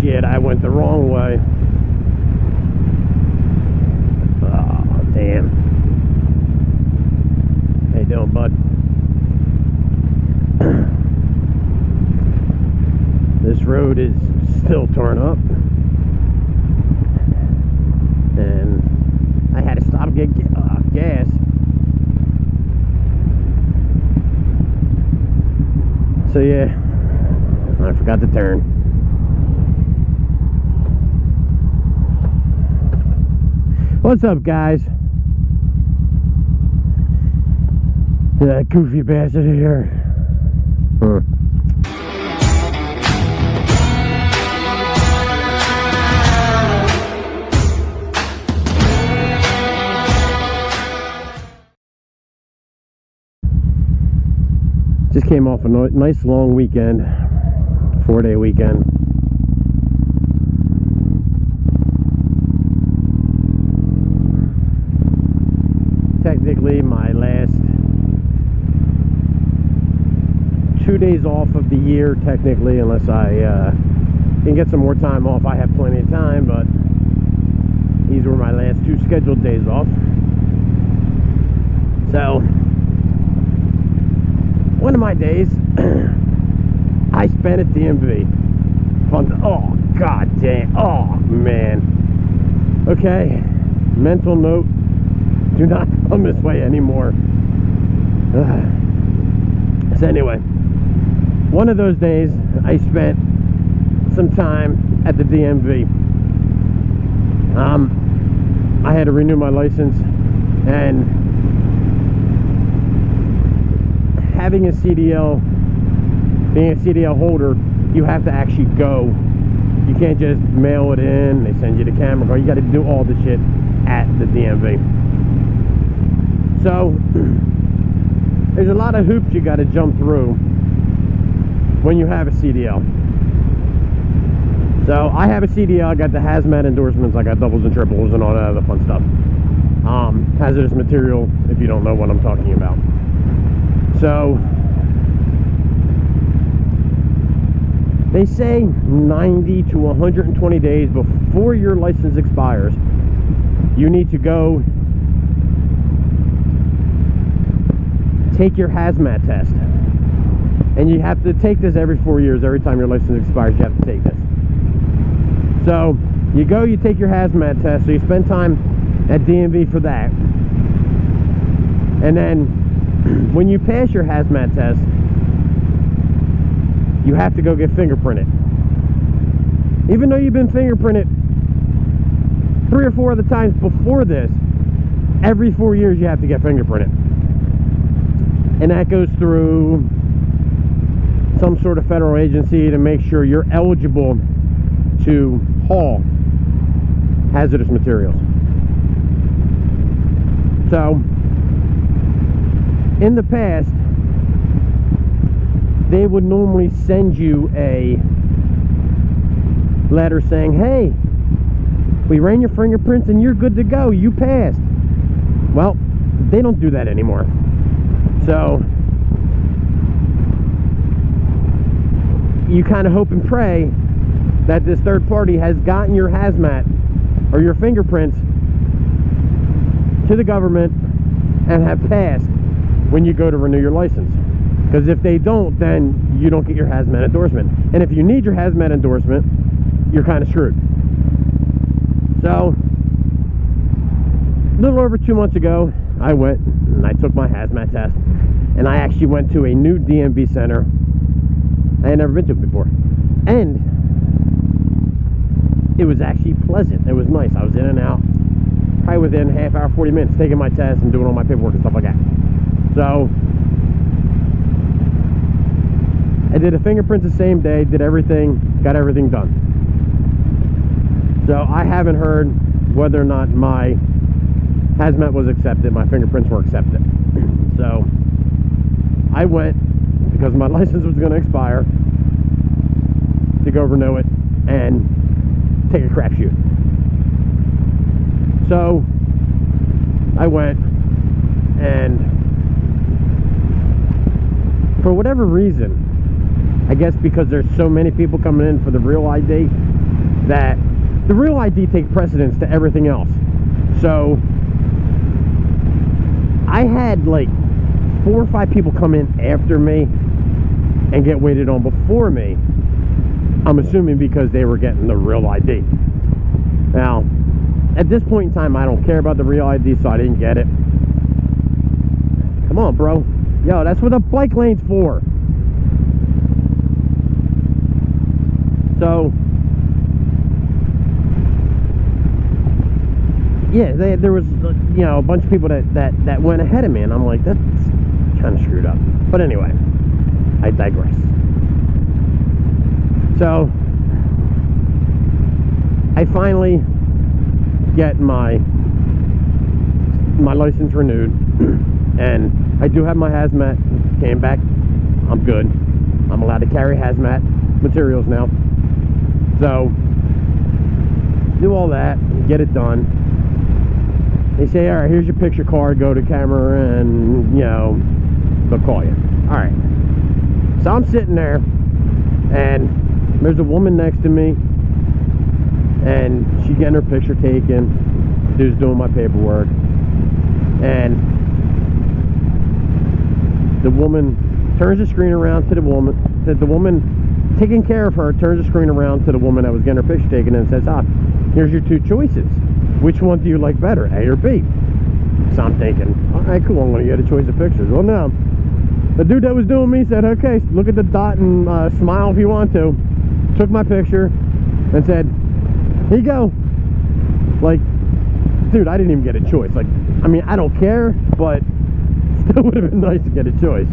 shit, I went the wrong way. Oh, damn. How you doing, bud? This road is still torn up. And I had to stop and get gas. So yeah, I forgot to turn. What's up, guys? That goofy bastard here. Just came off a nice long weekend, 4-day weekend. Technically my last 2 days off of the year, technically, unless I can get some more time off. I have plenty of time, but these were my last 2 scheduled days off. So one of my days I spent at DMV. Oh god damn, oh man. Okay, mental note, do not come this way anymore. So anyway, one of those days I spent some time at the DMV. I had to renew my license, and having a CDL, being a CDL holder, you have to actually go. You can't just mail it in, they send you the camera, you got to do all the shit at the DMV. So there's a lot of hoops you got to jump through when you have a CDL. So I have a CDL, I got the hazmat endorsements, I got doubles and triples and all that other fun stuff. Hazardous material, if you don't know what I'm talking about. So they say 90 to 120 days before your license expires, you need to go take your hazmat test. And you have to take this every 4 years. Every time your license expires, you have to take this. So you go, you take your hazmat test, so you spend time at DMV for that. And then when you pass your hazmat test, you have to go get fingerprinted. Even though you've been fingerprinted 3 or 4 other times before this, every 4 years you have to get fingerprinted. And that goes through some sort of federal agency to make sure you're eligible to haul hazardous materials. So in the past, they would normally send you a letter saying, hey, we ran your fingerprints and you're good to go, you passed. Well, they don't do that anymore. So you kind of hope and pray that this third party has gotten your hazmat or your fingerprints to the government and have passed when you go to renew your license. Because if they don't, then you don't get your hazmat endorsement. And if you need your hazmat endorsement, you're kind of screwed. So a little over 2 months ago, I went and I took my hazmat test, and I actually went to a new DMV center I had never been to before, and it was actually pleasant. It was nice. I was in and out probably within half hour, 40 minutes, taking my test and doing all my paperwork and stuff like that. So I did a fingerprint the same day, did everything, got everything done. So I haven't heard whether or not my hazmat was accepted, my fingerprints were accepted. So I went, because my license was going to expire, to go renew it and take a crapshoot. So I went, and for whatever reason, I guess because there's so many people coming in for the real ID, that the real ID takes precedence to everything else. So I had like 4 or 5 people come in after me and get waited on before me. I'm assuming because they were getting the real ID. Now, at this point in time, I don't care about the real ID, so I didn't get it. Come on, bro. Yo, that's what a bike lane's for. So, yeah, there was, you know, a bunch of people that went ahead of me, and I'm like, that's kind of screwed up. But anyway, I digress. So, I finally get my license renewed, and I do have my hazmat. Came back. I'm good. I'm allowed to carry hazmat materials now. So, do all that, get it done. They say, all right, here's your picture card, go to camera, and, you know, they'll call you. All right. So I'm sitting there, and there's a woman next to me, and she's getting her picture taken. Dude's doing my paperwork, and the woman turns the screen around to the woman, taking care of her, turns the screen around to the woman that was getting her picture taken and says, here's your 2 choices. Which one do you like better, A or B? So I'm thinking, all right, cool, I'm going to get a choice of pictures. Well, no. The dude that was doing me said, okay, look at the dot and smile if you want to. Took my picture and said, here you go. Like, dude, I didn't even get a choice. Like, I mean, I don't care, but still would have been nice to get a choice.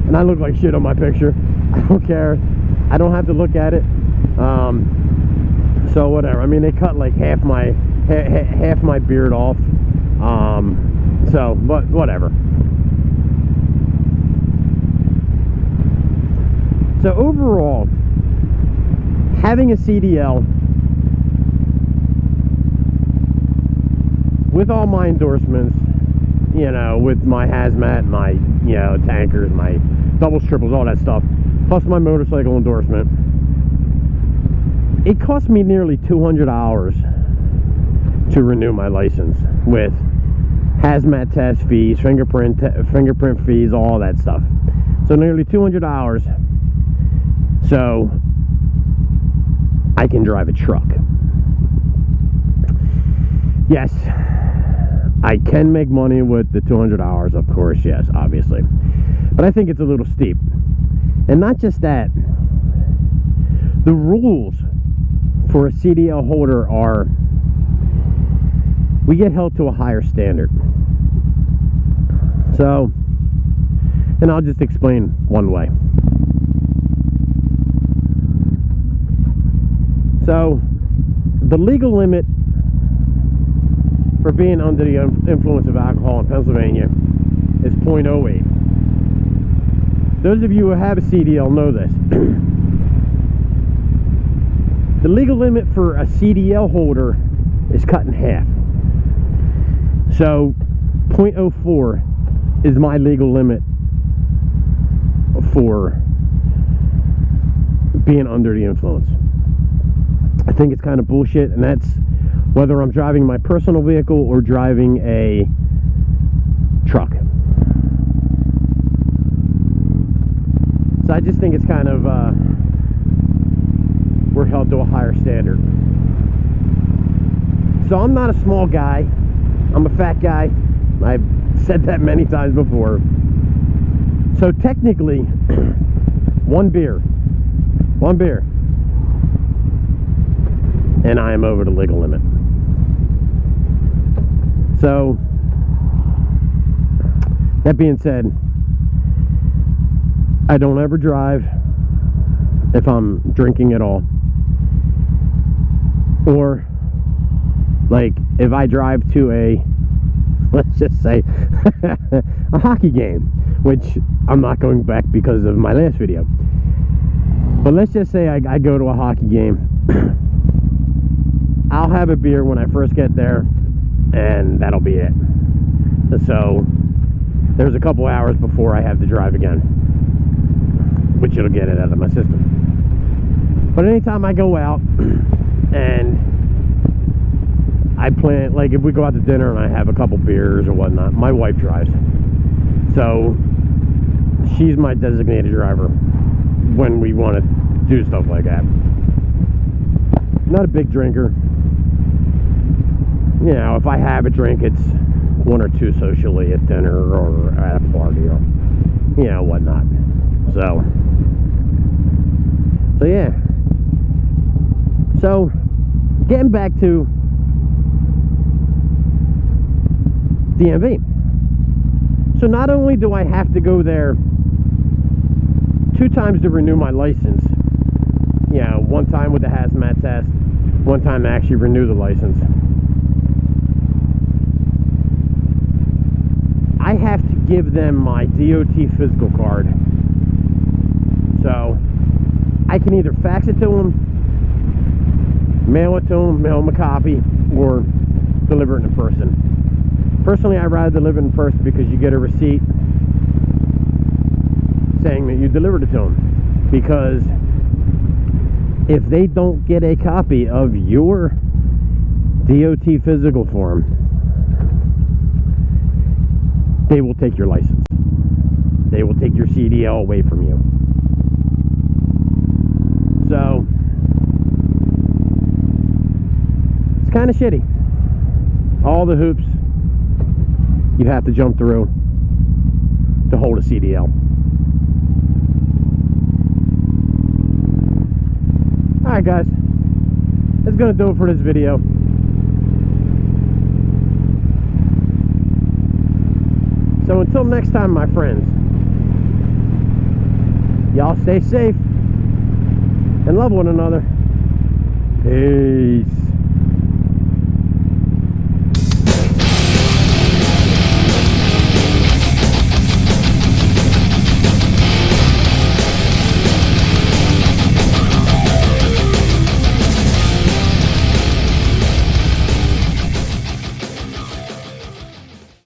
And I look like shit on my picture. I don't care. I don't have to look at it. So whatever. I mean, they cut like half my beard off. So, but whatever. So overall, having a CDL with all my endorsements, you know, with my hazmat, my, you know, tankers, my doubles, triples, all that stuff, plus my motorcycle endorsement, it cost me nearly $200 to renew my license with hazmat test fees, fingerprint fees, all that stuff. So nearly $200 so I can drive a truck. Yes, I can make money with the $200, of course, yes, obviously. But I think it's a little steep. And not just that, the rules for a CDL holder are, we get held to a higher standard. So, and I'll just explain one way. So, the legal limit for being under the influence of alcohol in Pennsylvania is 0.08. Those of you who have a CDL know this. The legal limit for a CDL holder is cut in half. So 0.04 is my legal limit for being under the influence. I think it's kind of bullshit, and that's whether I'm driving my personal vehicle or driving a truck. So I just think it's kind of, we're held to a higher standard. So I'm not a small guy. I'm a fat guy. I've said that many times before. So technically, one beer, and I am over the legal limit. So, that being said, I don't ever drive if I'm drinking at all. Or, like, if I drive to a, let's just say, a hockey game, which I'm not going back because of my last video. But let's just say I go to a hockey game. I'll have a beer when I first get there, and that'll be it. So there's a couple hours before I have to drive again, which it'll get it out of my system. But anytime I go out, And I plan, like, if we go out to dinner and I have a couple beers or whatnot, my wife drives. So she's my designated driver when we want to do stuff like that. Not a big drinker. You know, if I have a drink, it's one or two socially at dinner or at a party or, you know, whatnot. So yeah. So, getting back to DMV. So not only do I have to go there 2 times to renew my license, you know, one time with the hazmat test, one time to actually renew the license, I have to give them my DOT physical card. So I can either fax it to them, mail it to them, mail them a copy, or deliver it in person. Personally, I'd rather deliver it in person because you get a receipt saying that you delivered it to them. Because if they don't get a copy of your DOT physical form, they will take your license. They will take your CDL away from you. So it's kind of shitty. All the hoops you have to jump through to hold a CDL. Alright guys, that's gonna do it for this video. So until next time, my friends, y'all stay safe and love one another.